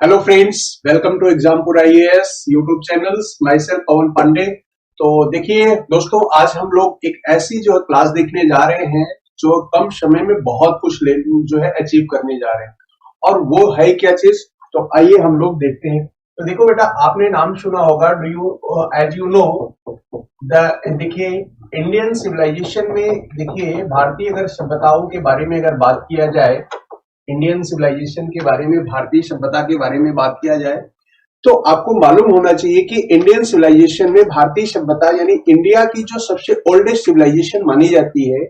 Hello friends, welcome to Exampur IAS YouTube channels. Myself Pawan Pandey. तो देखिए दोस्तों, आज हम लोग एक ऐसी जो क्लास देखने जा रहे हैं जो कम समय में बहुत कुछ जो है अचीव करने जा रहे हैं। और वो है क्या चीज, तो आइए हम लोग देखते हैं। तो देखो बेटा, आपने नाम सुना होगा, do you as you know the देखिए इंडियन सिविलाइजेशन में, देखिए भारतीय अगर सभ्यताओं के बारे में अगर बात किया जाए, इंडियन सिविलाइजेशन के बारे में, भारतीय सभ्यता के बारे में बात किया जाए, तो आपको मालूम होना चाहिए कि इंडियन सिविलाइजेशन में भारतीय सभ्यता यानी इंडिया की जो सबसे ओल्डेस्ट सिविलाइजेशन मानी जाती है,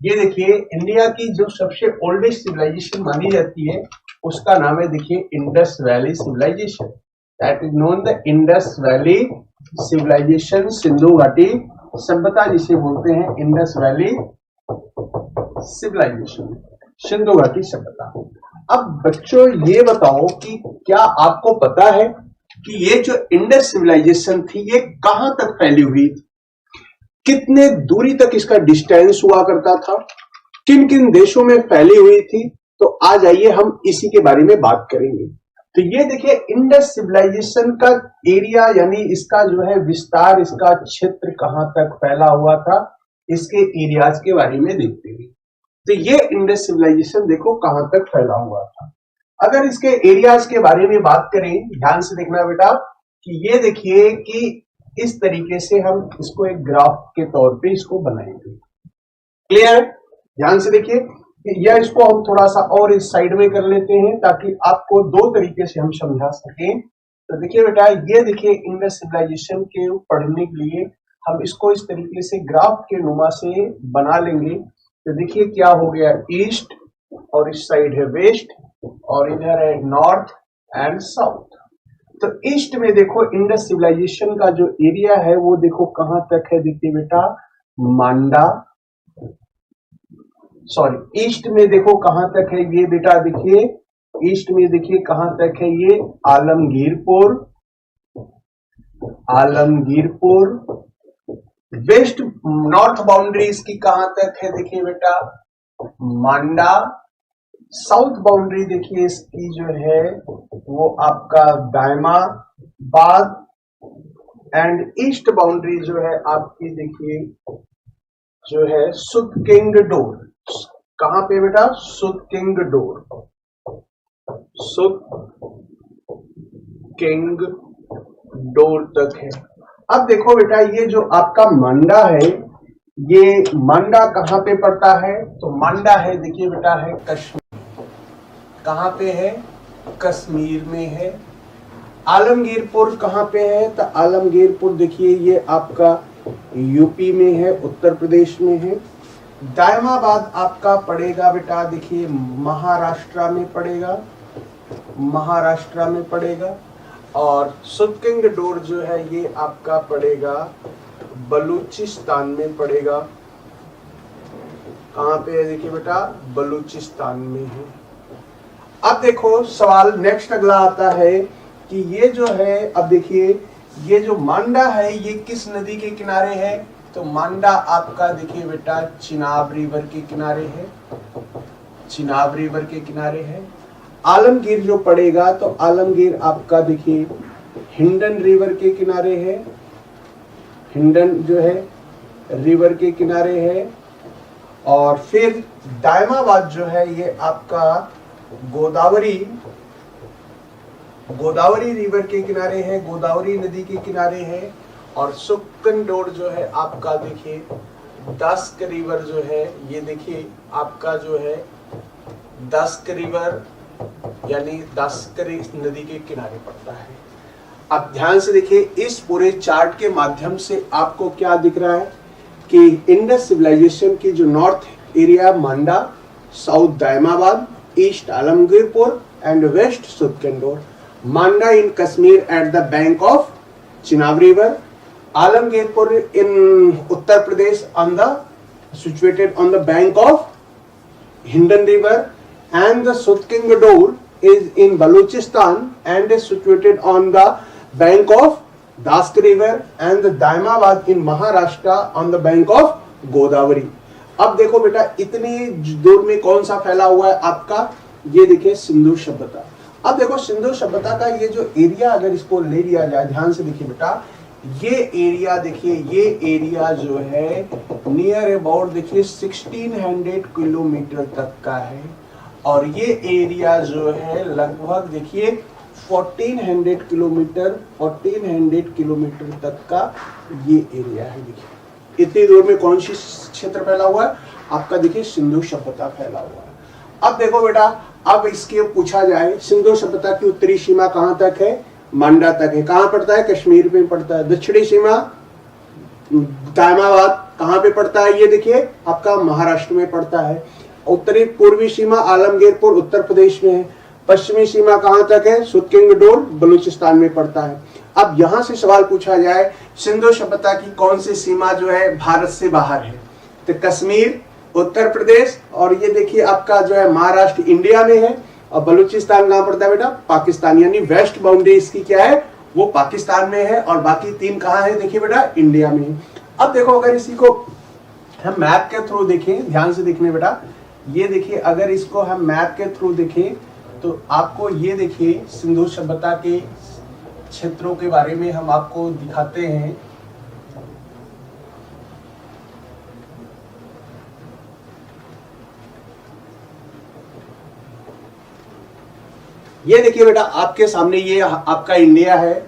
ये देखिए इंडिया की जो सबसे ओल्डेस्ट सिविलाइजेशन मानी जाती है उसका नाम है देखिए Indus Valley civilisation. That is known the Indus Valley civilisation, Sindhu घाटी सभ्यता जिसे बोलते हैं, इंडस वैली सिविलाइजेशन, सिंधु घाटी सभ्यता। अब बच्चों ये बताओ कि क्या आपको पता है कि ये जो इंडस सिविलाइजेशन थी ये कहां तक फैली हुई थी, कितने दूरी तक इसका डिस्टेंस हुआ करता था, किन किन देशों में फैली हुई थी। तो आज आइए हम इसी के बारे में बात करेंगे। तो ये देखिए इंडस सिविलाइजेशन का एरिया यानी इसका जो है विस्तार, इसका क्षेत्र कहां तक फैला हुआ था, इसके एरियाज के बारे में देखते हैं। तो ये इंडस सिविलाइजेशन देखो कहां तक फैला हुआ था। अगर इसके एरियाज के बारे में बात करें, ध्यान से देखना बेटा, कि ये देखिए कि इस तरीके से हम इसको एक ग्राफ के तौर पे इसको बनाएंगे। क्लियर? ध्यान से देखिए, या इसको हम थोड़ा सा और इस साइड में कर लेते हैं ताकि आपको दो तरीके से हम समझा सकें। तो देखिए बेटा, ये देखिए इंडस सिविलाइजेशन के पढ़ने के लिए हम इसको इस तरीके से ग्राफ के नुमा से बना लेंगे। तो देखिए क्या हो गया, ईस्ट और इस साइड है वेस्ट और इधर है नॉर्थ एंड साउथ। तो ईस्ट में देखो इंडस सिविलाइजेशन का जो एरिया है वो देखो कहां तक है, देखिए बेटा मांडा, सॉरी ईस्ट में देखो कहां तक है ये बेटा, देखिए ईस्ट में देखिए कहां तक है ये Alamgirpur, Alamgirpur. West north boundary इसकी कहां तक है, देखिए बेटा मांडा। साउथ बाउंड्री देखिए इसकी जो है वो आपका दायमाबाद एंड ईस्ट बाउंड्री जो है आपकी देखिए जो है सुदकिंगडोर। कहां पे बेटा, सुदकिंगडोर, सुदकिंगडोर तक है। अब देखो बेटा, ये जो आपका मांडा है, ये मांडा कहां पे पड़ता है, तो मांडा है देखिए बेटा है कश्मीर। कहां पे है, कश्मीर में है। आलमगीरपुर कहां पे है, तो आलमगीरपुर देखिए ये आपका यूपी में है, उत्तर प्रदेश में है। दायमाबाद आपका पड़ेगा बेटा देखिए महाराष्ट्र में पड़ेगा, महाराष्ट्र में पड़ेगा। और सुदकिंगडोर जो है ये आपका पड़ेगा बलूचिस्तान में पड़ेगा। कहां पे है, देखिए बेटा बलूचिस्तान में है। अब देखो सवाल नेक्स्ट अगला आता है कि ये जो है, अब देखिए ये जो मांडा है ये किस नदी के किनारे है, तो मांडा आपका देखिए बेटा चिनाब रिवर के किनारे है, चिनाब रिवर के किनारे है। आलमगीर जो पड़ेगा तो आलमगीर आपका देखिए हिंडन रिवर के किनारे है, हिंडन जो है रिवर के किनारे है। और फिर दायमाबाद जो है ये आपका गोदावरी, गोदावरी रिवर के किनारे है, गोदावरी नदी के किनारे है। और सुदकिंगडोर जो है आपका देखिए दस्क रिवर जो है ये देखिए आपका जो है दस्क रिवर यानी दस्क नदी के किनारे पड़ता है। अब ध्यान से देखिए, इस पूरे चार्ट के माध्यम से आपको क्या दिख रहा है कि इंडस सिविलाइजेशन की जो north area Manda, south Daimabad, east Alamgirpur and west Sutkagendor. Manda in Kashmir at the bank of Chenab river, Alamgirpur in Uttar Pradesh on the situated on the bank of Hindon river, and the Sutkingdor is in Balochistan and is situated on the bank of Dask river, and the Daimabad in Maharashtra on the bank of Godavari। अब देखो बेटा इतनी दूर में कौन सा फैला हुआ है आपका, ये देखिए सिंधु सभ्यता। अब देखो सिंधु सभ्यता का ये जो एरिया अगर इसको ले लिया जाए, ध्यान से देखिए बेटा, ये एरिया देखिए, ये एरिया जो है नियर अबाउट देखिए 1600 किलोमीटर तक का है, और ये एरिया जो है लगभग देखिए 1400 किलोमीटर तक का ये एरिया है। देखिए इतनी दूर में कौन सी क्षेत्र फैला हुआ है आपका, देखिए सिंधु सभ्यता फैला हुआ है। अब देखो बेटा, अब इसके पूछा जाए सिंधु सभ्यता की उत्तरी सीमा कहां तक है, मांडा तक है। कहां पड़ता है, कश्मीर में पड़ता है। दक्षिणी सीमा दायमाबाद कहां पे पड़ता है, ये देखिए आपका महाराष्ट्र में पड़ता है। उत्तरी पूर्वी सीमा आलमगीरपुर उत्तर प्रदेश में है। पश्चिमी सीमा कहां तक है, सुतकिंगडोर बलूचिस्तान में पड़ता है। अब यहां से सवाल पूछा जाए सिंधु सभ्यता की कौन सी सीमा जो है भारत से बाहर है, तो कश्मीर, उत्तर प्रदेश, और ये देखिए आपका जो है महाराष्ट्र इंडिया में है, और बलूचिस्तान कहां पड़ता है बेटा, पाकिस्तान। यानी वेस्ट बाउंड्री इसकी क्या है, वो पाकिस्तान में है, और बाकी 3 कहां है, देखिए बेटा इंडिया में है। अब देखो अगर इसी को हम मैप के थ्रू देखें, ध्यान से देखने बेटा, ये देखिए अगर इसको हम मैप के थ्रू देखें तो आपको ये देखिए सिंधु सभ्यता के क्षेत्रों के बारे में हम आपको दिखाते हैं। ये देखिए बेटा आपके सामने ये आपका इंडिया है।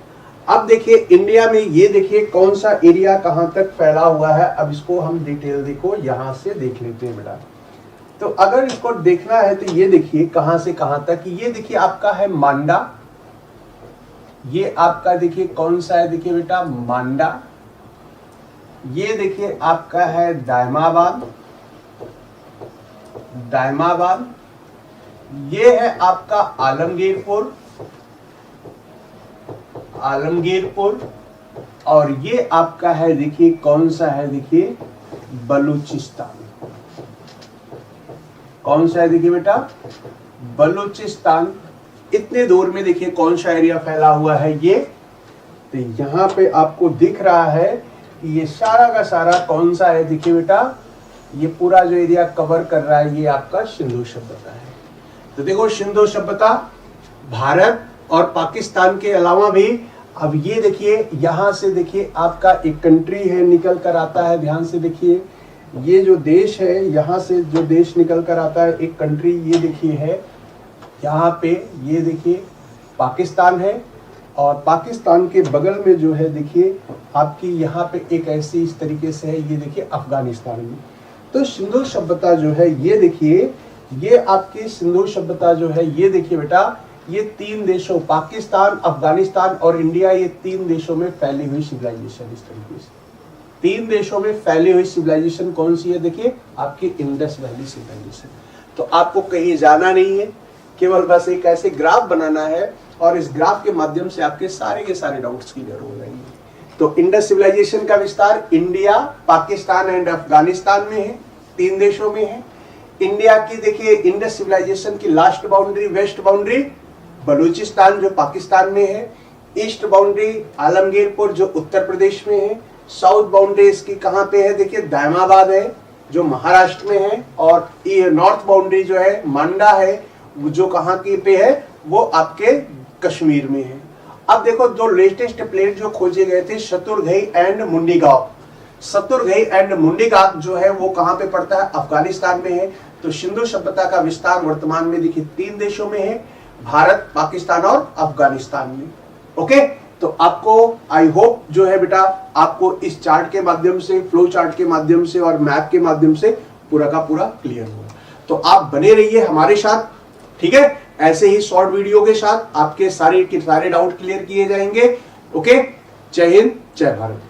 अब देखिए इंडिया में ये देखिए कौन सा एरिया कहां तक फैला हुआ है। अब इसको हम डिटेल देखो यहां से देख लेते हैं बेटा। तो अगर इसको देखना है तो ये देखिए कहां से कहां तक, ये देखिए आपका है मांडा, ये आपका देखिए कौन सा है, देखिए बेटा मांडा। ये देखिए आपका है दायमाबाद, ये है आपका आलमगीरपुर, और ये आपका है देखिए कौन सा है, देखिए बलूचिस्तान। कौन सा है, देखिए बेटा बलूचिस्तान। इतने दूर में देखिए कौन सा एरिया फैला हुआ है ये, तो यहां पे आपको दिख रहा है कि ये सारा का सारा कौन सा है, देखिए बेटा ये पूरा जो एरिया कवर कर रहा है ये आपका सिंधु सभ्यता है। तो देखो सिंधु सभ्यता भारत और पाकिस्तान के अलावा भी, अब ये देखिए यहां से देखिए आपका एक कंट्री है निकल कर आता है, ध्यान से देखिए ये जो देश है यहां से जो देश निकल कर आता है एक कंट्री, ये देखिए है यहाँ पे, ये देखिए पाकिस्तान है, और पाकिस्तान के बगल में जो है देखिए आपकी यहाँ पे एक ऐसी इस तरीके से है, ये देखिए अफगानिस्तान में। तो सिंधु सभ्यता जो है ये देखिए, ये आपकी सिंधु सभ्यता जो है ये देखिए बेटा, ये 3 देशों पाकिस्तान, अफगानिस्तान और इंडिया, ये 3 देशों में फैली हुई सिविलाइजेशन। इस तरीके से 3 देशों में फैली हुई सिविलाइजेशन कौन सी है, देखिए आपकी इंडस वैली सिविलाइजेशन। तो आपको कहीं जाना नहीं है, केवल बस एक ऐसे ग्राफ बनाना है, और इस ग्राफ के माध्यम से आपके सारे के सारे डाउट्स क्लियर हो जाएंगे। तो इंडस सिविलाइजेशन का विस्तार इंडिया, पाकिस्तान एंड अफगानिस्तान में है, 3 देशों में है। इंडिया की देखिए इंडस सिविलाइजेशन की last boundary, west boundary Balochistan जो पाकिस्तान में है, ईस्ट बाउंड्री आलमगीरपुर जो उत्तर प्रदेश में है, साउथ बाउंड्री इसकी कहां पे है, देखिए दायमाबाद है जो महाराष्ट्र में है, और ये नॉर्थ बाउंड्री जो है मांडा है जो कहां की पे है, वो आपके कश्मीर में है। अब देखो जो लेटेस्ट प्लेट जो खोजे गए थे शत्रुघई एंड मुंडीगांव, शत्रुघई एंड मुंडीगांव जो है वो कहां पे पड़ता है, अफगानिस्तान में है। तो सिंधु सभ्यता का विस्तार वर्तमान में देखिए 3 देशों में है, भारत, पाकिस्तान और अफगानिस्तान में। ओके, तो आपको आई होप जो है बेटा आपको इस चार्ट के माध्यम से, फ्लो चार्ट के माध्यम से और मैप के माध्यम से पूरा का पूरा क्लियर हुआ। तो आप बने रहिए हमारे साथ, ठीक है, ऐसे ही शॉर्ट वीडियो के साथ आपके सारे डाउट क्लियर किए जाएंगे। ओके, जय हिंद, जय भारत।